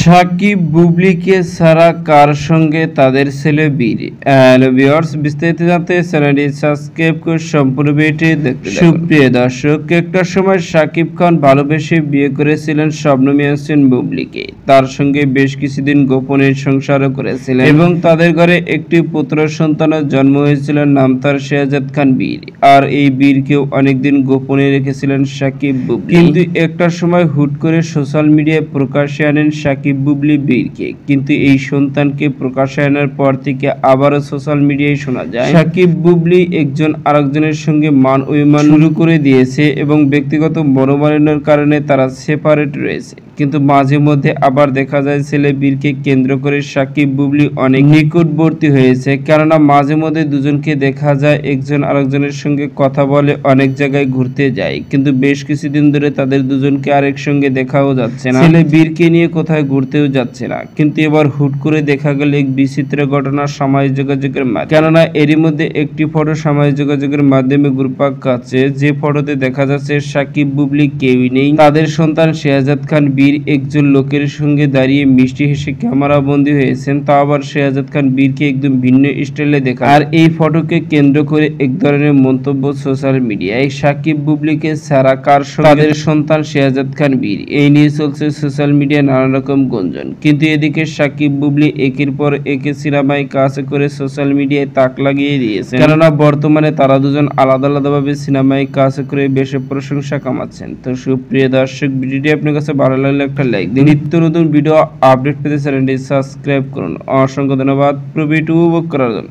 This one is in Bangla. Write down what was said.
সাকিব বুবলিকে ছাড়া কার সঙ্গে তাদের ছেলে বীর। হ্যালো ভিউয়ার্স, বিস্তারিত জানতে চ্যানেলটি সাবস্ক্রাইব করে সম্পূর্ণ ভিডিওটি দেখতে থাকুন। সুপ্রিয় দর্শক, একটা সময় সাকিব খান ভালোবেসে বিয়ে করেছিলেন শবনম ইয়াসমিন বুবলিকে। তার সঙ্গে বেশ কিছুদিন গোপনে সংসারও করেছিলেন এবং তাদের ঘরে একটি পুত্র সন্তানের জন্ম হয়েছিল, নাম তার শেহজাদ খান বীর। আর এই বীরকেও অনেকদিন গোপনে রেখেছিলেন সাকিব বুবলি, কিন্তু একটা সময় হুট করে সোশ্যাল মিডিয়ায় প্রকাশ্যে আনেন সাকিব বুবলি বীরকে। কিন্তু এই সন্তানকে প্রকাশ্যে আনার পর থেকে আবারও সোশ্যাল মিডিয়ায় শোনা যায় সাকিব বুবলি একজন আরেকজনের সঙ্গে মান অভিমান শুরু করে দিয়েছে এবং ব্যক্তিগত মনোমালিন্যের কারণে তারা সেপারেট রয়েছে। কিন্তু মাঝে মধ্যে আবার দেখা যায় ছেলে বীরকে কেন্দ্র করে সাকিব বুবলি অনেক নিকটবর্তী হয়েছে, কেননা মাঝে মধ্যে দুজনকে দেখা যায় একজন আরেকজনের সঙ্গে কথা বলে, অনেক জায়গায় ঘুরতে যায়, কিন্তু বেশ কিছুদিন ধরে তাদের দুজনকে আরেক সঙ্গে দেখাও যাচ্ছে না, ছেলে বীরকে নিয়ে কোথায় ঘুরতেও যাচ্ছে না। কিন্তু এবার হুট করে দেখা গেল এক বিচিত্র ঘটনা সামাজিক যোগাযোগের মাধ্যমে, কেননা এরই মধ্যে একটি ফটো সামাজিক যোগাযোগের মাধ্যমে ঘুরপাক খাচ্ছে, যে ফটোতে দেখা যাচ্ছে সাকিব বুবলি কেউই নেই, তাদের সন্তান শেহজাদ খান বীর একজন লোকের সঙ্গে দাঁড়িয়ে মিষ্টি হেসে ক্যামেরা বন্দী হয়েছেন। তা আবার শেহজাদ খান বীরকে একদম ভিন্ন স্টাইলে দেখা। আর এই ফটোকে কেন্দ্র করে এক ধরনের মন্তব্য সোশ্যাল মিডিয়ায়, সাকিব বুবলিকে ছাড়া কার সঙ্গে তাদের সন্তান শেহজাদ খান বীর, এই নিয়ে চলছে সোশ্যাল মিডিয়ায় নানা রকম গুঞ্জন। কিন্তু এদিকে সাকিব বুবলি একের পর একে সিনেমায় কাজ করে সোশ্যাল মিডিয়ায় তাক লাগিয়ে দিয়েছেন, কেননা বর্তমানে তারা দুজন আলাদা আলাদাভাবে সিনেমায় কাজ করে বেশ প্রশংসা কামাচ্ছেন। তো সুপ্রিয় দর্শক, ভিডিওটি আপনার কাছে ভালো লাগলে একটা লাইক দিন। নিত্য নতুন ভিডিও আপডেট পেতে চ্যানেলটি সাবস্ক্রাইব করুন। অসংখ্য ধন্যবাদ ভিডিওটি উপভোগ করার জন্য।